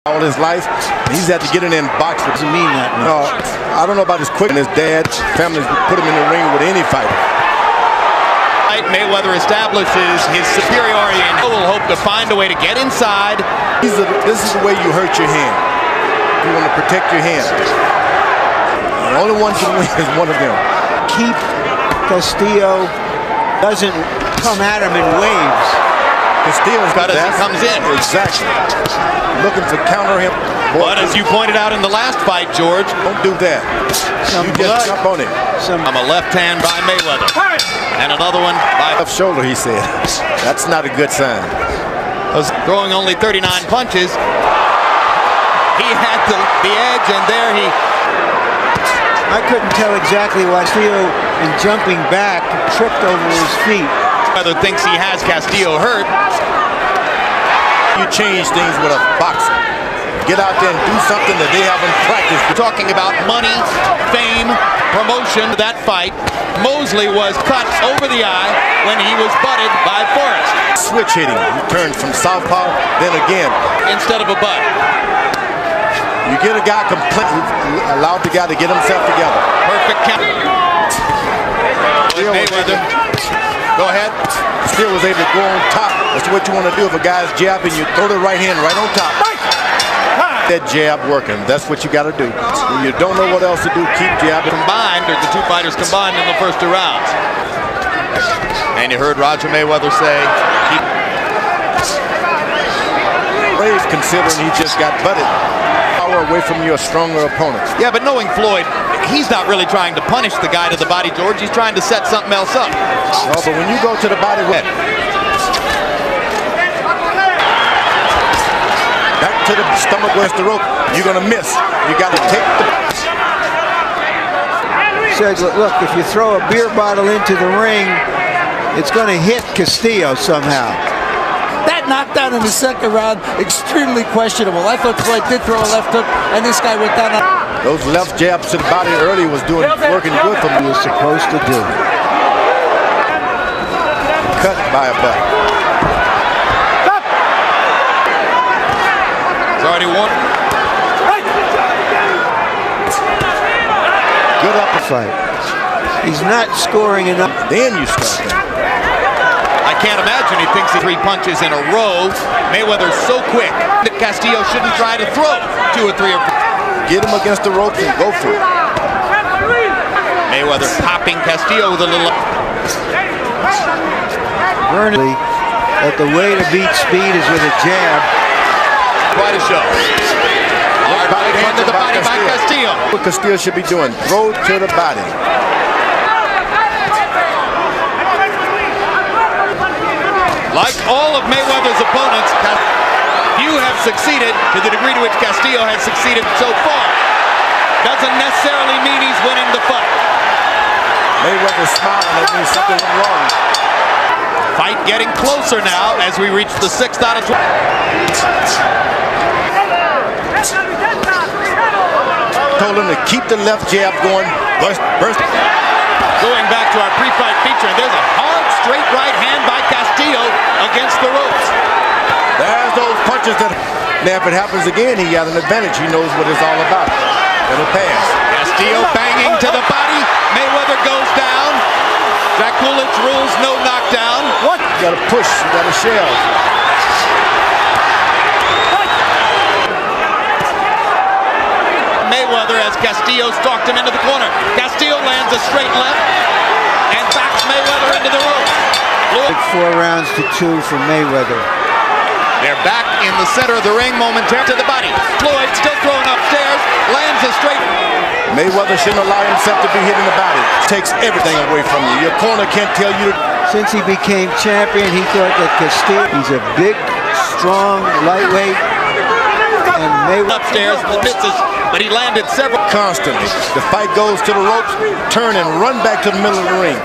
all his life. He's had to get in boxing. Doesn't mean that much. I don't know about his quickness. His dad, family put him in the ring with any fighter. Mayweather establishes his superiority and will hope to find a way to get inside. This is the way you hurt your hand. You want to protect your hand. The only one can win is one of them. Keep Castillo doesn't come at him in waves. Castillo's cut as he comes in. Exactly. Looking to counter him. But as you pointed out in the last fight, George, don't do that. You just jump on him. I'm a left hand by Mayweather. And another one by left shoulder, he said. That's not a good sign. Throwing only 39 punches. He had the edge, and there he... I couldn't tell exactly why Castillo, in jumping back, tripped over his feet. Mayweather thinks he has Castillo hurt. You change things with a boxer. Get out there and do something that they haven't practiced. We're talking about money, fame, promotion. That fight, Mosley was cut over the eye when he was butted by Forrest. Switch hitting. He turned from southpaw, then again. Instead of a butt. You get a guy completely, allowed the guy to get himself together. Perfect count. Mayweather. Go ahead. Still was able to go on top. That's what you want to do. If a guy's jabbing, you throw the right hand right on top. That jab working. That's what you got to do. When you don't know what else to do, keep jabbing. Combined, or the two fighters combined in the first two rounds. And you heard Roger Mayweather say, keep brave considering he just got butted. Power away from your stronger opponent. Yeah, but knowing Floyd, he's not really trying to punish the guy to the body, George. He's trying to set something else up. No, but when you go to the body, back to the stomach where's the rope, you're going to miss. You got to take the... Says, look, if you throw a beer bottle into the ring, it's going to hit Castillo somehow. That knockdown in the second round, extremely questionable. I thought Floyd did throw a left hook, and this guy went down. Those left jabs to the body early was working good for him. He was supposed to do. Cut by a butt. It's already won. Good upper fight. He's not scoring enough. Then you start that. I can't imagine he thinks 3 punches in a row. Mayweather's so quick that Castillo shouldn't try to throw 2 or 3 or 4. Get him against the ropes and go for it. Mayweather popping Castillo with a little... Burnley, that the way to beat speed is with a jab. Quite a show. Hard right hand to the body by Castillo. What Castillo should be doing, throw to the body. Like all of Mayweather's opponents, few have succeeded to the degree to which Castillo has succeeded so far. Doesn't necessarily mean he's winning the fight. Mayweather's smiling, that means something went wrong. Fight getting closer now as we reach the 6th out of 12. Told him to keep the left jab going. Burst. Going back to our pre-fight feature, and there's a hard straight right hand by Castillo against the ropes. There's those punches that... Now if it happens again, he got an advantage. He knows what it's all about. It'll pass. Castillo banging to the body. Mayweather goes down. Jack Coolidge rules no knockdown. What? You gotta push, you gotta shell. Mayweather as Castillo stalked him into the corner. Castillo lands a straight left and backs Mayweather into the ropes. 4 rounds to 2 for Mayweather. They're back in the center of the ring momentarily to the body. Floyd still throwing upstairs, lands a straight. Mayweather shouldn't allow himself to be hit in the body. Takes everything away from you. Your corner can't tell you. Since he became champion, he thought that Castillo, he's a big, strong, lightweight. And Mayweather upstairs misses, but he landed several. Constantly. The fight goes to the ropes, turn and run back to the middle of the ring.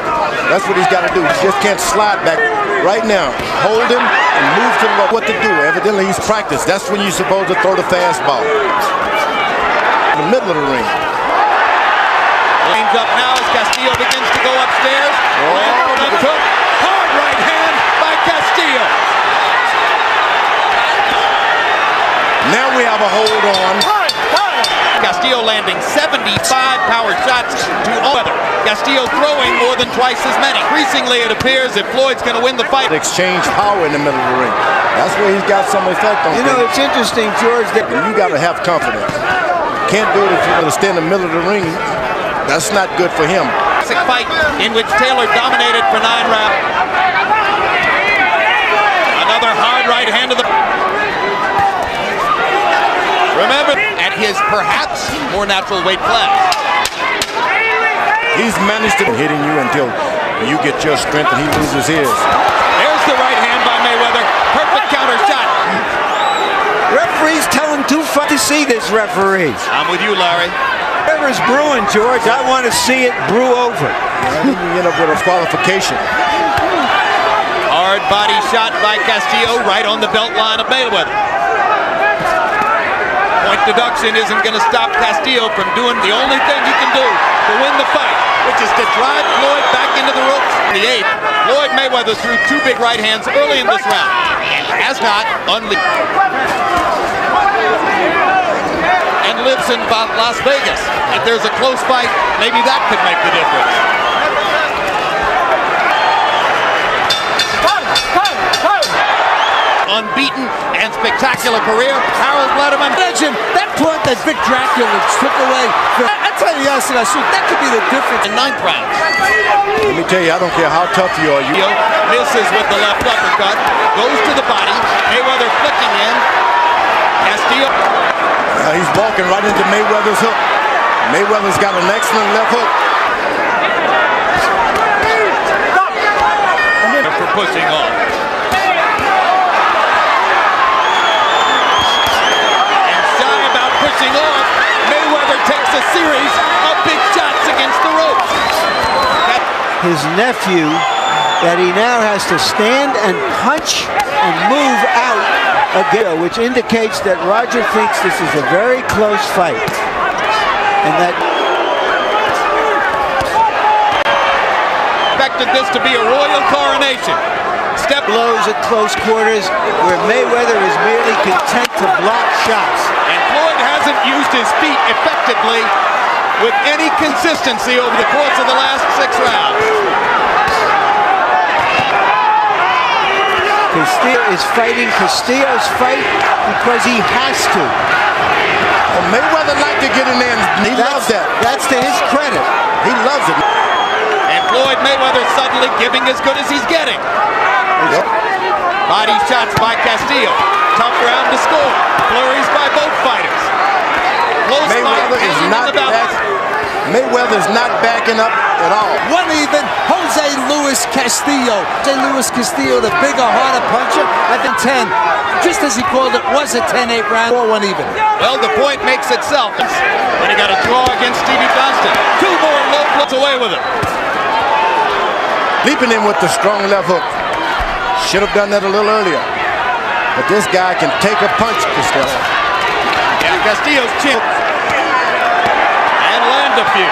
That's what he's got to do. He just can't slide back. Right now, hold him and move to the rope. What to do? Evidently, he's practiced. That's when you're supposed to throw the fastball. In the middle of the ring. Lanes up now as Castillo begins to go upstairs. Hard right hand by Castillo. Now we have a hold on. Castillo landing 75 power shots to Mayweather. Castillo throwing more than twice as many. Increasingly, it appears that Floyd's going to win the fight. Exchange power in the middle of the ring. That's where he's got some effect on. You know, it's interesting, George, that you got to have confidence. Can't do it if you're going to stay in the middle of the ring. That's not good for him. Classic fight in which Taylor dominated for 9 rounds. Another hard right hand to the... Remember, at his perhaps more natural weight class. He's managed to hitting you until you get your strength and he loses his. There's the right hand by Mayweather. Perfect counter shot. referees tell him to fight to see this, referees. I'm with you, Larry. Whatever's brewing, George, I want to see it brew over. You end up with a qualification. Hard body shot by Castillo right on the belt line of Mayweather. Point deduction isn't going to stop Castillo from doing the only thing he can do to win the fight, which is to drive Floyd back into the ropes. In the 8th, Floyd Mayweather threw 2 big right hands early in this round. Has not unleashed. And lives in Las Vegas. If there's a close fight, maybe that could make the difference. Unbeaten and spectacular career, Harold Letterman. Legend, that point that Vic Dracula took away. I tell you, yes, that could be the difference. In 9th round. Let me tell you, I don't care how tough you are. You misses with the left uppercut, goes to the body. Mayweather flicking in. Castillo. He's walking right into Mayweather's hook. Mayweather's got an excellent left hook. For pushing on. Pushing off, Mayweather takes a series of big shots against the ropes. His nephew, that he now has to stand and punch and move out again, which indicates that Roger thinks this is a very close fight. And that expected this to be a royal coronation. Step blows at close quarters where Mayweather is merely content to block shots. And Floyd hasn't used his feet effectively with any consistency over the course of the last 6 rounds. Castillo is fighting Castillo's fight because he has to. Well, Mayweather likes to get in there, and he loves that. That's to his credit. He loves it. And Floyd Mayweather suddenly giving as good as he's getting. Yep. Body shots by Castillo. Tough round to score. Flurries by both fighters. Close Mayweather is not Mayweather's not backing up at all. 1 even. Jose Luis Castillo. Jose Luis Castillo, the bigger, harder puncher. I think 10. Just as he called it, was a 10-8 round. 4-1 even. Well, the point makes itself. When he got a draw against Stevie Johnston. 2 more low blows away with it. Leaping in with the strong left hook. Should have done that a little earlier. But this guy can take a punch, Castillo. Yeah, Castillo's chin. And land a few.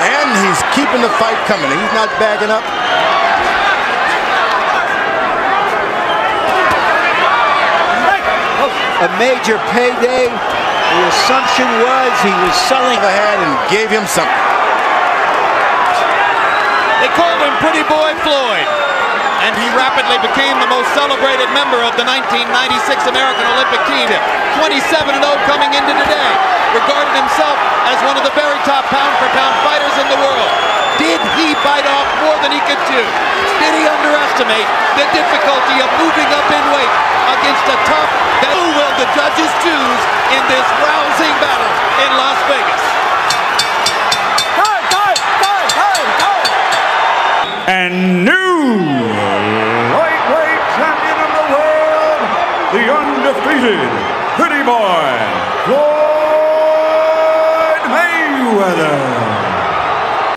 And he's keeping the fight coming. He's not backing up. A major payday. The assumption was he was selling ahead and gave him something. They called him Pretty Boy Floyd. And he rapidly became the most celebrated member of the 1996 American Olympic team. 27-0 coming into today. Regarded himself as one of the very top pound-for-pound fighters in the world. Did he bite off more than he could chew? Did he underestimate the difficulty of moving up in weight against a tough... Who will the judges choose in this rousing battle in Las Vegas? And new lightweight champion of the world, the undefeated Pretty Boy, Floyd Mayweather.